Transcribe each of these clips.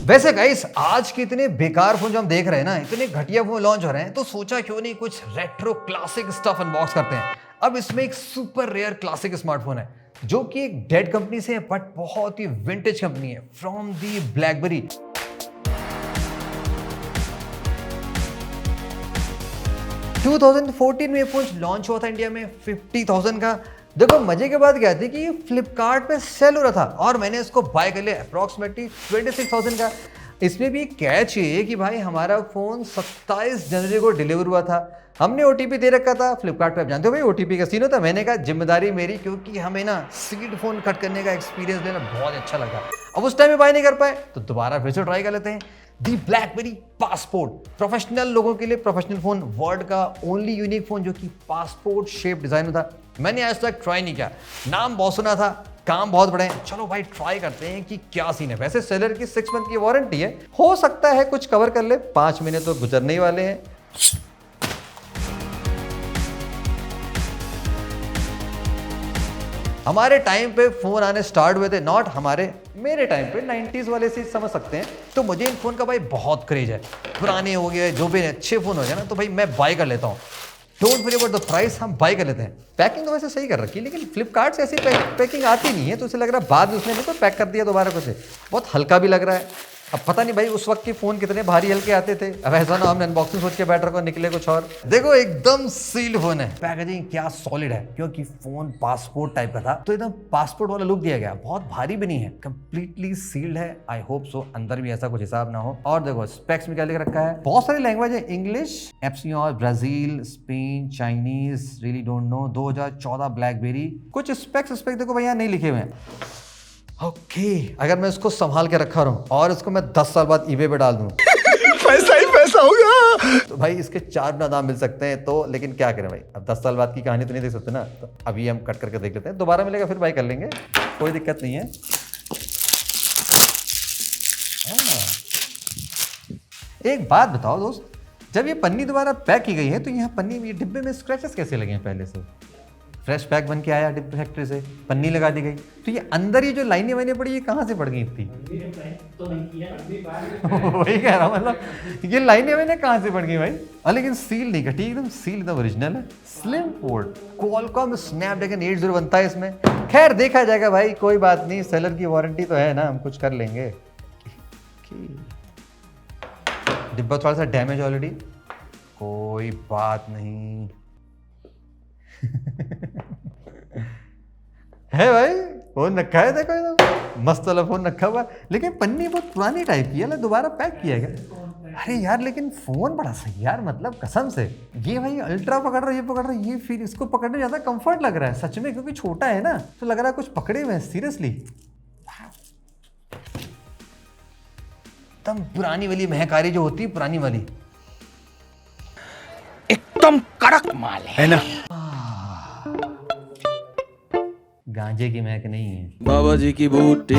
वैसे गाइस आज के इतने बेकार फोन जो हम देख रहे हैं ना, इतने घटिया फोन लॉन्च हो रहे हैं, तो सोचा क्यों नहीं कुछ रेट्रो क्लासिक स्टफ अनबॉक्स करते हैं। अब इसमें एक सुपर रेयर क्लासिक स्मार्टफोन है जो कि एक डेड कंपनी से है बट बहुत ही विंटेज कंपनी है, फ्रॉम दी ब्लैकबेरी। टू 2014 में फोन लॉन्च हुआ था इंडिया में 50,000 का। देखो मजे की बात क्या थी कि ये फ्लिपकार्ट पे सेल हो रहा था और मैंने इसको बाय कर लिया अप्रॉक्सीमेटली 26,000 का। इसमें भी कैच ये कि भाई हमारा फोन 27 जनवरी को डिलीवर हुआ था। हमने ओटीपी दे रखा था फ्लिपकार्ट पे, आप जानते हो भाई ओटीपी का सीन होता है। मैंने कहा जिम्मेदारी मेरी, क्योंकि हमें ना सीड फोन कट करने का एक्सपीरियंस लेना बहुत अच्छा लगा। अब उस टाइम में बाय नहीं कर पाए तो दोबारा फिर से ट्राई कर लेते हैं। दी ब्लैकबेरी पासपोर्ट, प्रोफेशनल लोगों के लिए प्रोफेशनल फोन, वर्ल्ड का ओनली यूनिक फोन जो कि पासपोर्ट शेप डिजाइन में था। मैंने आज तक ट्राई नहीं किया, नाम बहुत सुना था, काम बहुत बड़े हैं। चलो भाई ट्राई करते हैं कि क्या सीन है। वैसे सेलर की 6 मंथ की वारंटी है, हो सकता है कुछ कवर कर ले, 5 महीने तो गुजरने ही वाले हैं। हमारे टाइम पे फोन आने स्टार्ट हुए थे, नॉट हमारे, मेरे टाइम पे 90s वाले से समझ सकते हैं। तो मुझे इन फोन का भाई बहुत क्रेज है। पुराने हो गए जो भी अच्छे फोन हो गए ना, तो भाई मैं बाय कर लेता हूँ। Don't worry about the price, हम बाय कर लेते हैं। पैकिंग तो वैसे सही कर रखी है, लेकिन फ्लिपकार्ट से ऐसी पैकिंग आती नहीं है, तो उसे लग रहा है बाद में उसने भी तो पैक कर दिया दोबारा कुछ। बहुत हल्का भी लग रहा है। अब पता नहीं भाई उस वक्त के फोन कितने भारी हल्के आते थे। अब ऐसा ना हमने अनबॉक्सिंग सोच के बैठ रखो निकले कुछ और। देखो एकदम सील्ड फोन है, पैकेजिंग क्या सॉलिड है, क्योंकि फोन पासपोर्ट टाइप का था तो एकदम पासपोर्ट वाला लुक दिया गया। बहुत भारी भी नहीं है, कंप्लीटली सील्ड है। आई होप सो अंदर भी ऐसा कुछ हिसाब ना हो। और देखो स्पेक्स में क्या लिख रखा है, बहुत सारी लैंग्वेज है, English, epsilon, Brazil, Spain, Chinese, really don't know. 2014 blackberry. कुछ स्पेक्स देखो भैया नहीं लिखे हुए हैं। ओके अगर मैं इसको संभाल के रखा रहा हूँ और इसको मैं 10 साल बाद ईबे पे डाल दूँ पैसा ही पैसा होगा। तो भाई इसके 4 गुना दाम मिल सकते हैं। तो लेकिन क्या करें भाई, अब 10 साल बाद की कहानी तो नहीं देख सकते ना, तो अभी हम कट करके देख लेते हैं। दोबारा मिलेगा फिर बाय कर लेंगे, कोई दिक्कत नहीं है। एक बात बताओ दोस्त, जब ये पन्नी दोबारा पैक की गई है तो यहाँ पन्नी में डिब्बे में स्क्रैचेस कैसे लगे हैं? पहले से फ्रेश पैक बन के आया डिब्बे फैक्ट्री से, पन्नी लगा दी गई, तो ये अंदर ही जो लाइनें वाइनें पड़ी ये कहाँ से पड़ गई इतनी? वही कह रहा हूँ, मतलब ये लाइनें वाइनें कहाँ से पड़ गई भाई? लेकिन सील नहीं कटी, एकदम सील एकदम ओरिजिनल है। स्लिम पोर्ट, क्वालकॉम स्नैपड्रैगन 80 बनता है इसमें। खैर देखा जाएगा भाई, कोई बात नहीं, सेलर की वारंटी तो है ना, हम कुछ कर लेंगे। डिब्बा थोड़ा सा डैमेज ऑलरेडी, कोई बात नहीं है भाई। फोन रखा है, देखो एकदम मस्त वाला फोन रखा हुआ, लेकिन पन्नी बहुत पुरानी टाइप की है, दोबारा पैक किया गया। अरे यार लेकिन फोन बड़ा सही यार, मतलब कसम से। ये भाई अल्ट्रा पकड़ रहा है, ये पकड़ रहा है, ये फिर इसको पकड़ने में ज्यादा कंफर्ट लग रहा है सच में, क्योंकि छोटा है ना, तो लग रहा है कुछ पकड़े हुए हैं सीरियसली। एकदम पुरानी वाली महकारी जो होती है, पुरानी वाली, एकदम कड़क माल है ना। गांजे की महक नहीं है, बाबा जी की बूटी।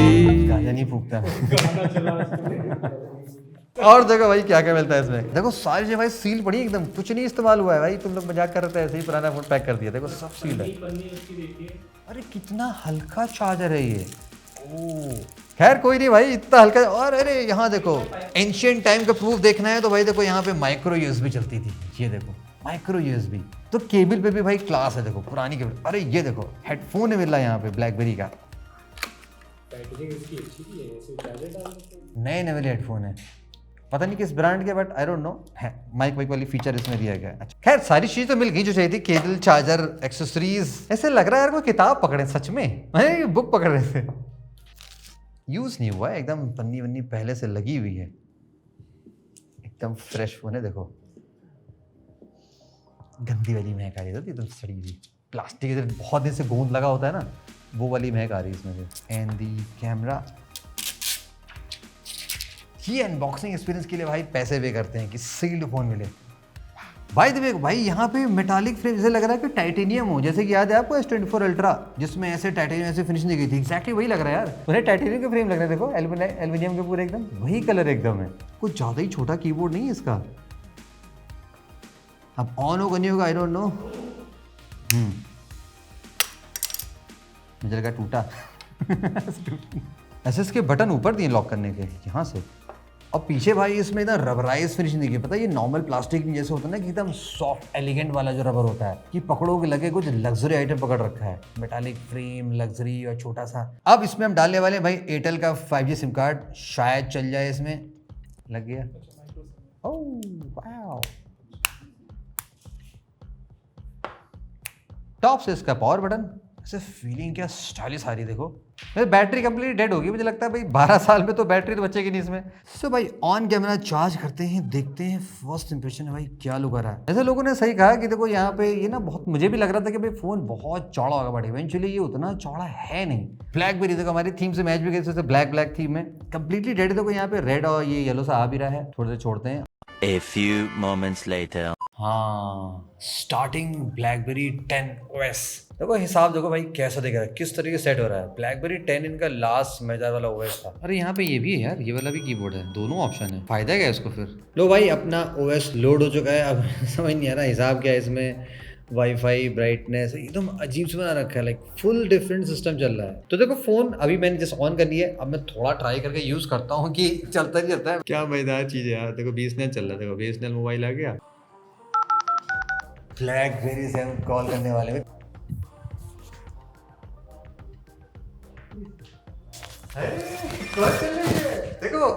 गांजा नहीं फूकता और देखो भाई क्या क्या मिलता है इसमें। देखो सारी चीजें भाई सील पड़ी एकदम, कुछ नहीं इस्तेमाल हुआ है भाई। तुम लोग मजाक कर रहे थे, ऐसे ही पुराना फोन पैक कर दिया। देखो सब सील्ड है। अरे कितना हल्का चार्जर है ये। ओ खैर कोई नहीं भाई, इतना हल्का। और अरे यहाँ देखो, एंशिएंट टाइम का प्रूफ देखना है तो भाई देखो यहाँ पे माइक्रो यूएसबी चलती थी, ये देखो माइक्रो यूएसबी। तो केबल पे भी भाई क्लास है, देखो पुरानी केबल। अरे ये देखो हेडफोन मिल रहा है यहाँ पे ब्लैकबेरी का, नए नए हेडफोन है, पता नहीं किस ब्रांड के, बट आई डोंट नो है। माइक वाली फीचर इसमें दिया गया है। अच्छा खैर सारी चीज तो मिल गई जो चाहिए थी, केबल, चार्जर, एक्सेसरीज। ऐसे लग रहा है यार कोई किताब पकड़े सच में, बुक पकड़ रहे थे। यूज नहीं हुआ है, एकदम पन्नी वन्नी पहले से लगी हुई है, एकदम फ्रेश फोन है। देखो गंदी वाली महक आ रही है, एकदम सड़ी हुई प्लास्टिक के, बहुत दिन से गोंद लगा होता है ना, वो वाली महक आ रही है इसमें से। एंड दी कैमरा, ये अनबॉक्सिंग एक्सपीरियंस के लिए भाई पैसे पे करते हैं कि सील्ड फोन मिले। बाय द वे भाई यहाँ पे मेटालिक फ्रेम, जैसे लग रहा है कि टाइटेनियम हो, जैसे कि याद है आपको S24 अल्ट्रा जिसमें ऐसे टाइटेनियम ऐसे फिनिशिंग दी गई थी, एक्जैक्टली वही लग रहा है यार। उन्हें टाइटेनियम के फ्रेम लग रहे हैं, देखो एल्यूमिनियम के पूरे एकदम वही कलर एकदम है। कुछ ज्यादा ही छोटा कीबोर्ड नहीं है इसका। अब ऑन होगा नहीं होगा आई डोंट नो। मुझे लगा टूटा ऐसे इसके बटन ऊपर दिए लॉक करने के, यहाँ से और पीछे भाई इसमें इधर रबराइज फिनिशिंग देखिए, पता है ये नॉर्मल प्लास्टिक जैसे होता है ना कि एकदम सॉफ्ट एलिगेंट वाला जो रबर होता है कि पकड़ोगे लगे कुछ लग्जरी आइटम पकड़ रखा है। मेटालिक फ्रेम, लग्जरी और छोटा सा। अब इसमें हम डालने वाले हैं भाई एयरटेल का 5G सिम कार्ड, शायद चल जाए इसमें। लग गया। Oh wow. टॉप से इसका पावर बटन, ऐसे फीलिंग क्या स्टाइलिश आ रही देखो। मेरी बैटरी कंप्लीट डेड होगी, मुझे लगता है भाई 12 साल में तो बैटरी तो बचेगी नहीं इसमें। सो भाई ऑन कैमरा चार्ज करते हैं, देखते हैं फर्स्ट इंप्रेशन है भाई क्या लुक आ रहा है। जैसे लोगों ने सही कहा कि देखो यहाँ पे ये ना बहुत, मुझे भी लग रहा था कि भाई फोन बहुत चौड़ा होगा बट इवेंचुअली ये उतना चौड़ा है नहीं। ब्लैकबेरी देखो हमारी थीम से मैच भी गई, जैसे ब्लैक थीम में कंप्लीटली रेड। देखो यहाँ पे रेड और ये येलो सा आ भी रहा है, थोड़ी देर छोड़ते हैं। A few moments later. हाँ, स्टार्टिंग ब्लैकबेरी 10 OS। देखो हिसाब देखो भाई कैसा दिख रहा है, किस तरीके से सेट हो रहा है। ब्लैकबेरी 10 इनका लास्ट मजेदार वाला OS था। अरे यहाँ पे ये भी है यार, ये वाला भी कीबोर्ड है, दोनों ऑप्शन है। फायदा क्या है इसको फिर। लो भाई अपना OS लोड हो चुका है। अब समझ नहीं आ रहा हिसाब क्या है इसमें। वाईफाई, ब्राइटनेस एकदम अजीब से बना रखा है, लाइक फुल डिफरेंट सिस्टम चल रहा है। तो देखो फोन अभी मैंने जस्ट ऑन करनी है, अब मैं थोड़ा ट्राई करके यूज करता हूँ कि चलता नहीं चलता है। क्या मजेदार चीज है यार। देखो BSNL चल रहा है, देखो BSNL मोबाइल आ गया। ब्लैकबेरी से हम कॉल करने वाले हैं। देखो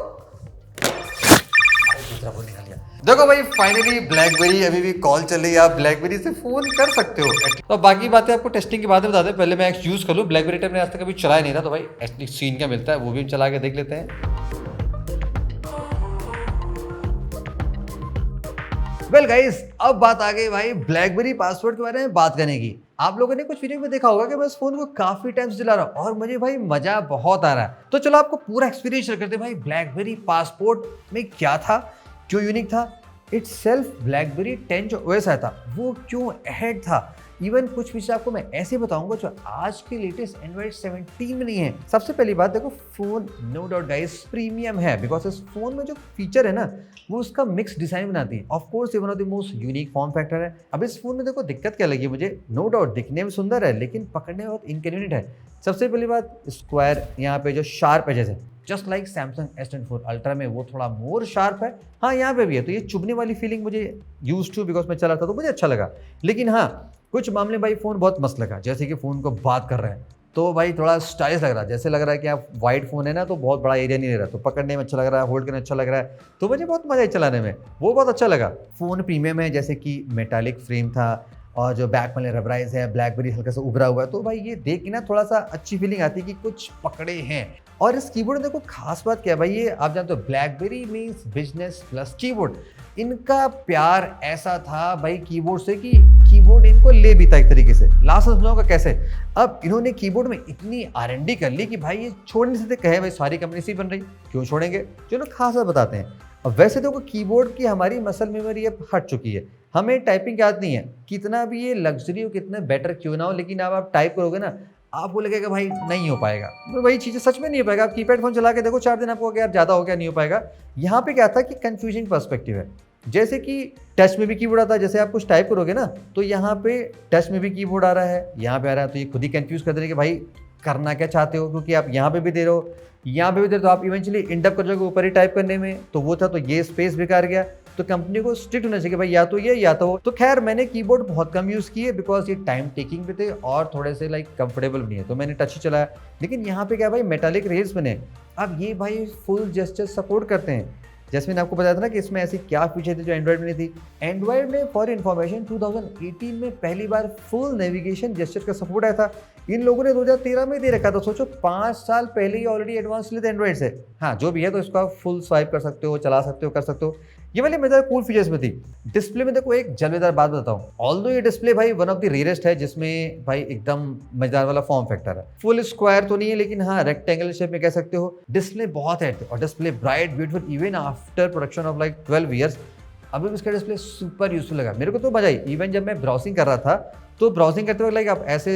दूसरा फोन निकाल लिया। देखो भाई फाइनली ब्लैकबेरी अभी भी कॉल चल रही है, आप ब्लैकबेरी से फोन कर सकते हो। तो बाकी बातें आपको टेस्टिंग के बाद में बता दें, पहले मैं यूज कर लूँ। ब्लैकबेरी टाइप मैंने आज तक कभी चलाया नहीं था, तो भाई एटलीस्ट सीन क्या मिलता है वो भी चला के देख लेते हैं। वेल गाइस, अब बात आ गई भाई ब्लैकबेरी पासवर्ड के बारे में बात करने की। आप लोगों ने कुछ वीडियो में देखा होगा कि मैं इस फोन को काफी टाइम से चला रहा हूँ और मुझे भाई मजा बहुत आ रहा है। तो चलो आपको पूरा एक्सपीरियंस शेयर करते हैं भाई ब्लैकबेरी पासपोर्ट में क्या था, क्यों यूनिक था, इट्स सेल्फ ब्लैकबेरी 10 जो OS आया था वो क्यों अहेड था। इवन कुछ फीचर आपको मैं ऐसे बताऊंगा जो आज के लेटेस्ट एंड्रॉइड 17 में नहीं है। सबसे पहली बात देखो, phone no doubt guys premium है, बिकॉज इस फोन में जो फीचर है ना वो उसका मिक्स डिजाइन बनाती है। ऑफ कोर्स ये one of the most unique form factor है। अब इस फोन में देखो दिक्कत क्या लगी मुझे, नो डाउट दिखने में सुंदर है लेकिन पकड़ने में बहुत इनकन्वीनियंट है। सबसे पहली बात, स्क्वायर यहाँ पे जो शार्प एजेस है, just like Samsung S24 ultra में वो थोड़ा मोर शार्प है। हाँ यहाँ पे भी है, तो ये चुभने वाली फीलिंग मुझे यूज टू, बिकॉज मैं चला था तो मुझे अच्छा लगा। लेकिन हाँ कुछ मामले भाई फ़ोन बहुत मस्त लगा, जैसे कि फ़ोन को बात कर रहे हैं तो भाई थोड़ा स्टाइलिश लग रहा है। जैसे लग रहा है कि आप वाइड फ़ोन है ना तो बहुत बड़ा एरिया नहीं ले रहा, तो पकड़ने में अच्छा लग रहा है, होल्ड करने में अच्छा लग रहा है, तो मुझे बहुत मज़ा है चलाने में, वो बहुत अच्छा लगा। फ़ोन प्रीमियम है, जैसे कि मेटालिक फ्रेम था और जो बैक में रबराइज है, ब्लैकबेरी हल्का सा उभरा हुआ है, तो भाई ये देख के ना थोड़ा सा अच्छी फीलिंग आती है कि कुछ पकड़े हैं। और इस कीबोर्ड में देखो खास बात क्या है भाई, ये आप जानते हो blackberry means business plus keyboard. इनका प्यार ऐसा था भाई कीबोर्ड से कि कीबोर्ड इनको ले भी था एक तरीके से। लास्ट समझाऊंगा कैसे। अब इन्होंने कीबोर्ड में इतनी R&D कर ली कि भाई ये छोड़ नहीं सकते, कहे भाई सारी कंपनी से बन रही क्यों छोड़ेंगे। चलो खास बात बताते हैं। अब वैसे देखो कीबोर्ड की हमारी मसल मेमोरी अब हट चुकी है, हमें टाइपिंग याद नहीं है, कितना भी ये लग्जरी हो कितना बेटर क्यों ना हो, लेकिन अब आप टाइप करोगे ना आपको लगेगा भाई नहीं हो पाएगा। तो वही चीज़ें सच में नहीं हो पाएगा। आप कीपैड फोन चला के देखो 4 दिन आपको यार ज़्यादा हो गया, नहीं हो पाएगा। यहाँ पे क्या था कि कंफ्यूजिंग पर्सपेक्टिव है, जैसे कि टच में भी कीबोर्ड आता है, जैसे आप कुछ टाइप करोगे ना तो यहाँ पे टच में भी कीबोर्ड आ रहा है, यहाँ पे आ रहा है, तो ये खुद ही कंफ्यूज कर देंगे कि भाई करना क्या चाहते हो, क्योंकि आप यहाँ पे भी दे रहे हो यहाँ पे भी दे रहे हो, तो आप इवेंचुअली इंड अप कर जाओगे ऊपर ही टाइप करने में। तो वो था, तो ये स्पेस बेकार गया। तो कंपनी को स्ट्रिक्ट होना चाहिए भाई या तो ये या तो वो। तो खैर मैंने कीबोर्ड बहुत कम यूज़ किए बिकॉज ये टाइम टेकिंग पे थे और थोड़े से लाइक कंफर्टेबल भी नहीं है, तो मैंने टच ही चलाया। लेकिन यहाँ पे क्या भाई मेटालिक रेल्स बने, अब ये भाई फुल जेस्चर सपोर्ट करते हैं। जैसे मैंने आपको बताया था ना कि इसमें ऐसी क्या फीचर थी जो एंड्रॉइड में नहीं थी। एंड्रॉइड में फॉर इन्फॉर्मेशन 2018 में पहली बार फुल नेविगेशन जेस्चर का सपोर्ट आया था। इन लोगों ने 2013 में दे रखा था, सोचो 5 साल पहले ही ऑलरेडी एडवांस लिए थे एंड्रॉइड से। हाँ जो भी है, तो इसको आप फुल स्वाइप कर सकते हो, चला सकते हो, कर सकते हो। ये वाली मजेदार कूल फीचर्स में थी। डिस्प्ले में देखो एक जलवेदार बात बताऊं, ऑल्दो ये डिस्प्ले भाई वन ऑफ द रेयरेस्ट है जिसमें भाई एकदम मजेदार वाला फॉर्म फैक्टर है। फुल स्क्वायर तो नहीं है लेकिन हाँ रेक्टेंगल शेप में कह सकते हो। डिस्प्ले बहुत है और display bright beautiful even after production of like 12 years. अभी भी इसका डिस्प्ले सुपर यूजफुल लगा मेरे को, तो मजा आई। इवन जब मैं ब्राउजिंग कर रहा था तो ब्राउजिंग करते वक्त लाइक आप ऐसे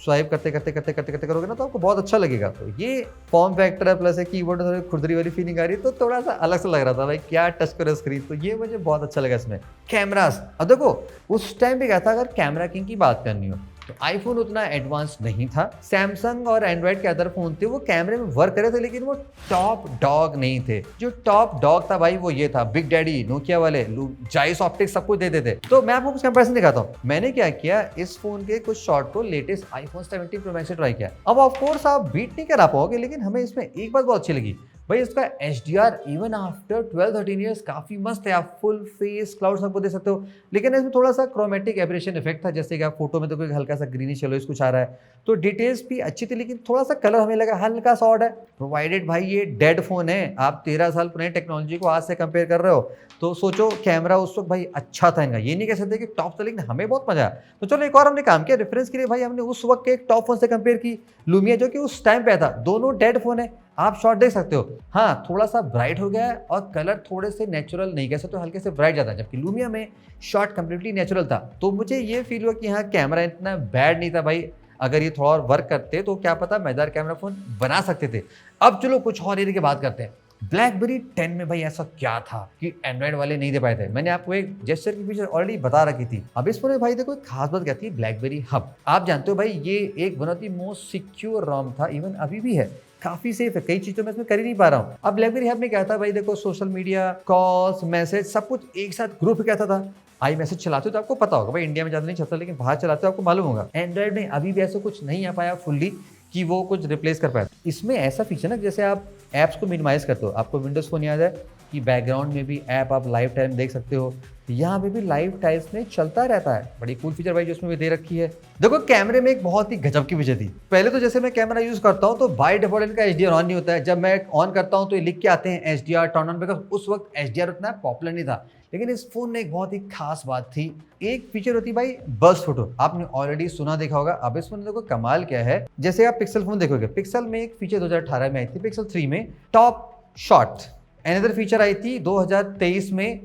स्वाइप करते करते करोगे ना तो आपको बहुत अच्छा लगेगा। तो ये फॉर्म फैक्टर है प्लस कीबोर्ड में खुरदरी वाली फीलिंग आ रही है, तो थोड़ा सा अलग सा लग रहा था भाई क्या टच करो स्क्रीन, तो ये मुझे बहुत अच्छा लगा इसमें। कैमरास अब देखो उस टाइम पे क्या था, अगर कैमरा किंग की बात करनी हो तो आईफोन उतना एडवांस नहीं था। सैमसंग और एंड्रॉइड के अदर फोन थे वो कैमरे में वर्क कर रहे थे, लेकिन वो टॉप डॉग नहीं थे। जो टॉप डॉग था भाई वो ये था, बिग डैडी नोकिया वाले, जाइस ऑप्टिक्स सब कुछ देते थे। तो मैं आपको कुछ कंपैरिजन दिखाता हूँ। मैंने क्या किया, इस फोन के कुछ शॉट को लेटेस्ट आईफोन 17 प्रो मैक्स से ट्राई किया। अब ऑफ कोर्स आप बीट नहीं करा पाओगे, लेकिन हमें इसमें एक बात बहुत अच्छी लगी भाई, इसका HDR इवन आफ्टर 12-13 ईयर्स काफी मस्त है। आप फुल फेस क्लाउड सबको दे सकते हो, लेकिन इसमें थोड़ा सा क्रोमेटिक एब्रेशन इफेक्ट था, जैसे कि आप फोटो में तो कोई हल्का सा ग्रीनिश येलोइश कुछ आ रहा है, तो डिटेल्स भी अच्छी थी, लेकिन थोड़ा सा कलर हमें लगा हल्का सा ऑड है। प्रोवाइडेड भाई ये डेड फोन है, आप 13 साल पुरानी टेक्नोलॉजी को आज से कंपेयर कर रहे हो, तो सोचो कैमरा उस वक्त भाई अच्छा था इनका, ये नहीं कह सकते कि टॉप था, लेकिन हमें बहुत मजा आया। तो चलो एक और हमने काम किया रेफरेंस के लिए भाई, हमने उस वक्त के एक टॉप फोन से कंपेयर की, लुमिया जो कि उस टाइम पे था। दोनों डेड फोन है, आप शॉट देख सकते हो। हाँ थोड़ा सा ब्राइट हो गया है और कलर थोड़े से नेचुरल नहीं कह सकते, हल्के से ब्राइट जाता है, जबकि लुमिया में शॉट कंप्लीटली नेचुरल था। तो मुझे ये फील हुआ कि हाँ कैमरा इतना बैड नहीं था भाई, अगर ये थोड़ा और वर्क करते तो क्या पता मजेदार कैमरा फोन बना सकते थे। अब चलो कुछ और एरिया की बात करते हैं। BlackBerry 10 में भाई ऐसा क्या था कि एंड्रॉइड वाले नहीं दे पाए थे। मैंने आपको एक जेस्चर की फीचर ऑलरेडी बता रखी थी। अब इस फोन में भाई देखो एक खास बात कहती है BlackBerry हब। आप जानते हो भाई ये एक one of the most secure ROM था, इवन अभी भी है, काफी सेफ है, कई चीजों में इसमें कर ही नहीं पा रहा हूँ। अब BlackBerry हब में क्या था भाई, देखो सोशल मीडिया, कॉल्स, मैसेज सब कुछ एक साथ ग्रुप कहता था। आई मैसेज चलाते हो तो आपको पता होगा भाई, इंडिया में ज्यादा नहीं चलता, लेकिन बाहर चलाते हो आपको मालूम होगा। एंड्रॉइड में अभी भी ऐसा कुछ नहीं आ पाया फुल्ली कि वो कुछ रिप्लेस कर पाए। इसमें ऐसा फीचर ना, जैसे आप ऐप्स को मिनिमाइज करते हो, आपको विंडोज फोन याद है कि बैकग्राउंड में भी ऐप आप लाइव टाइम देख सकते हो, यहाँ पे भी लाइव टाइम्स में चलता रहता है। बड़ी कूल फीचर भाई जो उसमें भी दे रखी है। देखो कैमरे में एक बहुत ही गजब की फीचर थी। पहले तो जैसे मैं कैमरा यूज करता हूँ तो बाय डिफॉल्ट इनका HDR ऑन नहीं होता है। जब मैं ऑन करता हूँ तो ये लिख के आते हैं HDR टर्न ऑन, बिकॉज उस वक्त HDR उतना पॉपुलर नहीं था। लेकिन इस फोन में एक बहुत ही खास बात थी, एक फीचर होती भाई बर्स्ट फोटो, आपने ऑलरेडी सुना देखा होगा। अब इस फोन देखो कमाल क्या है, जैसे आप पिक्सल फोन देखोगे, पिक्सल में एक फीचर 2018 में आई थी, पिक्सल 3 में टॉप शॉट। अनदर फीचर आई थी 2023 में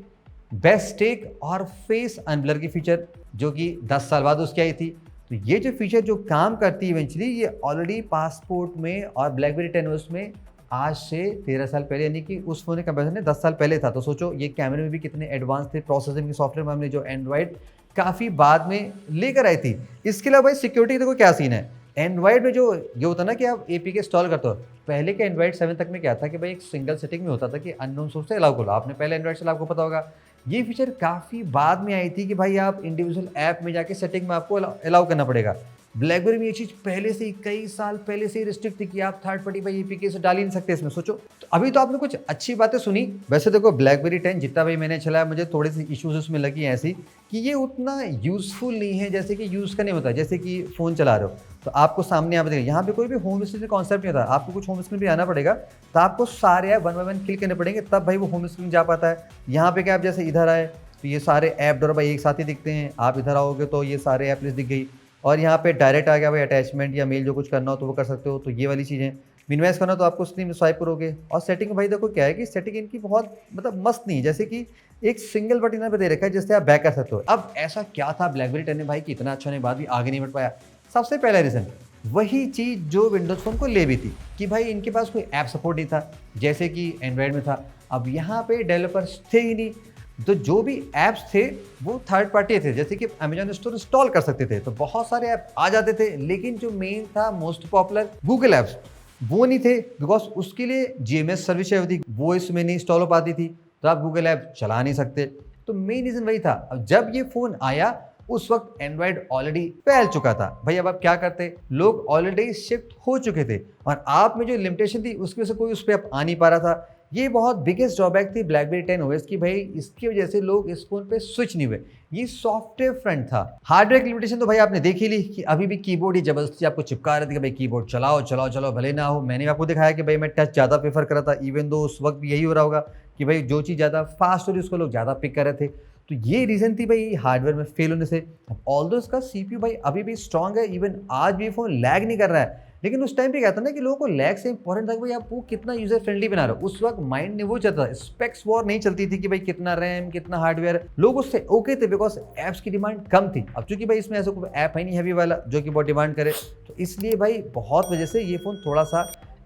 बेस्ट टेक और फेस अनब्लर की फीचर, जो कि 10 साल बाद उसकी आई थी। तो ये जो फीचर जो काम करती है इवेंचुअली, ये ऑलरेडी पासपोर्ट में और BlackBerry 10 में आज से 13 साल पहले, यानी कि उस फोन के कंपेरिजन में 10 साल पहले था। तो सोचो ये कैमरे में भी कितने एडवांस थे, प्रोसेसिंग के सॉफ्टवेयर मामले जो एंड्रॉइड काफ़ी बाद में लेकर आई थी। इसके अलावा भाई सिक्योरिटी देखो क्या सीन है। एंड्रॉइड में जो ये होता ना कि आप APK इंस्टॉल करते हो, पहले के एंड्रॉइड 7 तक में क्या था कि भाई एक सिंगल सेटिंग में होता था कि अननोन सोर्स से अलाउ करो। आपने पहले एंड्रॉइड से आपको पता होगा, ये फीचर काफ़ी बाद में आई थी कि भाई आप इंडिविजुअल ऐप में जाके सेटिंग में आपको अलाउ करना पड़ेगा। BlackBerry में ये चीज़ पहले से ही, कई साल पहले से ही रिस्ट्रिक्ट थी कि आप थर्ड पार्टी भाई APK से डाल ही नहीं सकते इसमें। सोचो तो अभी तो आपने कुछ अच्छी बातें सुनी। वैसे देखो BlackBerry 10 जितना भाई मैंने चलाया, मुझे थोड़ी सी इश्यूज उसमें लगी ऐसी कि ये उतना यूजफुल नहीं है जैसे कि यूज़ करने होता है। जैसे कि फ़ोन चला रहे हो तो आपको सामने यहाँ पे देखिए, यहाँ पे कोई भी होम स्क्रीन कॉन्सेप्ट नहीं होता, आपको कुछ होम स्क्रीन भी आना पड़ेगा, तो आपको सारे ऐप 1 बाय 1 क्लिक करने पड़ेंगे, तब भाई वो होम स्क्रीन जा पाता है। यहाँ पे क्या आप जैसे इधर आए तो ये सारे ऐप डोर भाई एक साथ ही दिखते हैं, आप इधर आओगे तो ये सारे ऐप लिस्ट दिख गई, और यहाँ पे डायरेक्ट आ गया भाई अटैचमेंट या मेल जो कुछ करना हो तो वो कर सकते हो। तो ये वाली चीज़ें मिनिमाइज करना तो आपको स्क्रीन में स्वाइप करोगे। और सेटिंग भाई देखो क्या है कि सेटिंग इनकी बहुत मतलब मस्त नहीं, जैसे कि एक सिंगल बटन यहाँ पे दे रखा है जिससे आप बैक कर सकते हो। अब ऐसा क्या था BlackBerry 10 में भाई कि इतना अच्छा होने के बाद भी आगे नहीं बढ़ पाया? सबसे पहला रीज़न वही चीज़ जो विंडोज़ फोन को ले भी थी कि भाई इनके पास कोई ऐप सपोर्ट नहीं था जैसे कि एंड्रॉयड में था। अब यहाँ पे डेवलपर्स थे ही नहीं, तो जो भी ऐप्स थे वो थर्ड पार्टी थे, जैसे कि Amazon स्टोर इंस्टॉल कर सकते थे, तो बहुत सारे ऐप आ जाते थे। लेकिन जो मेन था मोस्ट पॉपुलर गूगल ऐप्स, वो नहीं थे, बिकॉज उसके लिए GMS सर्विस चाहिए होती, वो इसमें नहीं इंस्टॉल हो पाती थी, तो आप गूगल ऐप चला नहीं सकते। तो मेन रीज़न वही था। अब जब ये फ़ोन आया उस वक्त एंड्रॉयड ऑलरेडी फैल चुका था भाई। अब आप क्या करते, लोग ऑलरेडी शिफ्ट हो चुके थे, और आप में जो लिमिटेशन थी उसकी वजह से कोई उस पर आप आ नहीं पा रहा था। ये बहुत बिगेस्ट ड्रॉबैक थी BlackBerry 10 OS की भाई, इसकी वजह से लोग इस फोन पे स्विच नहीं हुए। ये सॉफ्टवेयर फ्रंट था। हार्डवेयर की लिमिटेशन तो भाई आपने देख ही ली कि अभी भी कीबोर्ड ही जबरदस्ती आपको चिपका रहे थे कि भाई कीबोर्ड चलाओ चलाओ चलाओ, भले ना हो। मैंने आपको दिखाया कि भाई मैं टच ज़्यादा प्रेफर करा था, इवन दो उस वक्त भी यही हो रहा होगा कि भाई जो चीज़ ज़्यादा फास्ट हो रही है उसको लोग ज़्यादा पिक कर रहे थे। तो ये रीज़न थी भाई हार्डवेयर में फेल होने से। ऑल्दो इसका CPU भाई अभी भी स्ट्रॉन्ग है, इवन आज भी फ़ोन लैग नहीं कर रहा है। लेकिन उस टाइम पे क्या था ना कि लोगों को लैग से इंपॉर्टेंट था कि भाई आप वो कितना यूजर फ्रेंडली बना रहे हो। उस वक्त माइंड ने वो चलता था, स्पेक्स वॉर नहीं चलती थी कि भाई कितना रैम कितना हार्डवेयर, लोग उससे ओके थे बिकॉज ऐप्स की डिमांड कम थी। अब चूंकि भाई इसमें ऐसा कोई ऐप है नहीं हैवी वाला जो कि बहुत डिमांड करे, तो इसलिए भाई बहुत वजह से ये फ़ोन थोड़ा सा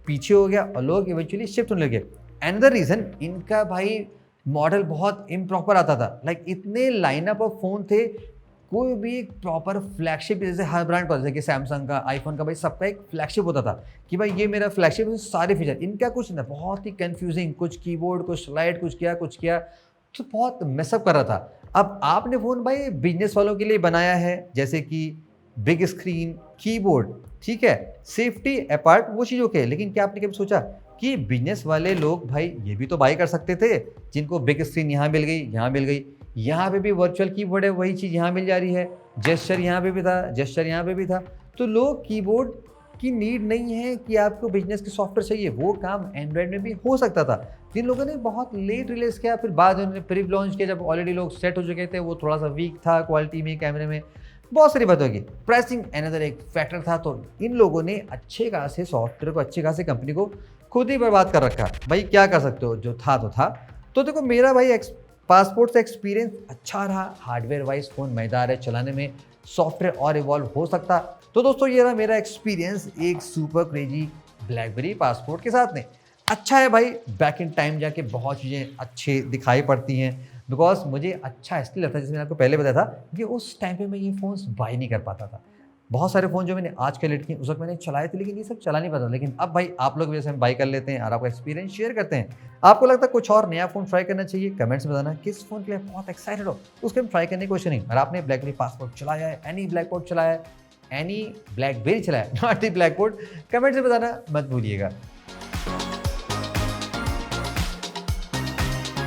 पीछे हो गया और लोग इवेंचुअली शिफ्ट होने लगे। अनदर रीज़न इनका भाई मॉडल बहुत इम्प्रॉपर आता था। लाइक इतने लाइनअप ऑफ फ़ोन थे, कोई भी एक प्रॉपर फ्लैगशिप, जैसे हर ब्रांड का, जैसे कि सैमसंग का, आईफोन का, भाई सबका एक फ्लैगशिप होता था कि भाई ये मेरा फ्लैगशिप है, सारे फीचर, इनका कुछ ना, बहुत ही कंफ्यूजिंग, कुछ कीबोर्ड, कुछ स्लाइड, कुछ किया, तो बहुत मेसअप कर रहा था। अब आपने फ़ोन भाई बिजनेस वालों के लिए बनाया है, जैसे कि बिग स्क्रीन, कीबोर्ड, ठीक है, सेफ्टी अपार्ट वो चीज़ ओके, लेकिन क्या आपने कभी सोचा कि बिजनेस वाले लोग भाई ये भी तो बाई कर सकते थे, जिनको बिग स्क्रीन यहाँ मिल गई, यहाँ मिल गई, यहाँ पे भी वर्चुअल कीबोर्ड है, वही चीज़ यहाँ मिल जा रही है, जेस्चर यहाँ पे भी था, जेस्चर यहाँ पे भी था, तो लोग कीबोर्ड की नीड नहीं है कि आपको बिजनेस के सॉफ्टवेयर चाहिए, वो काम एंड्रॉयड में भी हो सकता था। जिन लोगों ने बहुत लेट रिलीज किया, फिर बाद में उन्होंने प्री लॉन्च किया, जब ऑलरेडी लोग सेट हो चुके थे, वो थोड़ा सा वीक था क्वालिटी में, कैमरे में, बहुत सारी बात होगी, प्राइसिंग अनदर एक फैक्टर था। तो इन लोगों ने अच्छे खासे सॉफ्टवेयर को, अच्छे खासे कंपनी को खुद ही बर्बाद कर रखा। भाई क्या कर सकते हो, जो था तो था। तो देखो मेरा भाई पासपोर्ट से एक्सपीरियंस अच्छा रहा, हार्डवेयर वाइज फ़ोन मज़ेदार है चलाने में, सॉफ्टवेयर और इवॉल्व हो सकता। तो दोस्तों ये रहा मेरा एक्सपीरियंस एक सुपर क्रेजी ब्लैकबेरी पासपोर्ट के साथ में। अच्छा है भाई, बैक इन टाइम जाके बहुत चीज़ें अच्छी दिखाई पड़ती हैं, बिकॉज मुझे अच्छा इसलिए लगता है, जैसे मैंने आपको पहले बताया था कि उस टाइम पे मैं ये फ़ोन्स बाई नहीं कर पाता था। बहुत सारे फ़ोन जो मैंने आज कैलकुलेट किए उस वक्त मैंने चलाए थे, लेकिन ये सब चला नहीं पाता। लेकिन अब भाई आप लोग वजह से हम बाई कर लेते हैं और आपका एक्सपीरियंस शेयर करते हैं। आपको लगता है कुछ और नया फ़ोन ट्राई करना चाहिए, कमेंट्स में बताना किस फ़ोन के लिए बहुत एक्साइटेड हो, उसके हम ट्राई करने की कोशिश नहीं। और आपने ब्लैकबेरी पासपोर्ट चलाया है, एनी ब्लैकबोर्ड चलाया है, एनी ब्लैकबेरी चलाया है, नॉट दी ब्लैकबोर्ड, कमेंट्स में बताना मत भूलिएगा।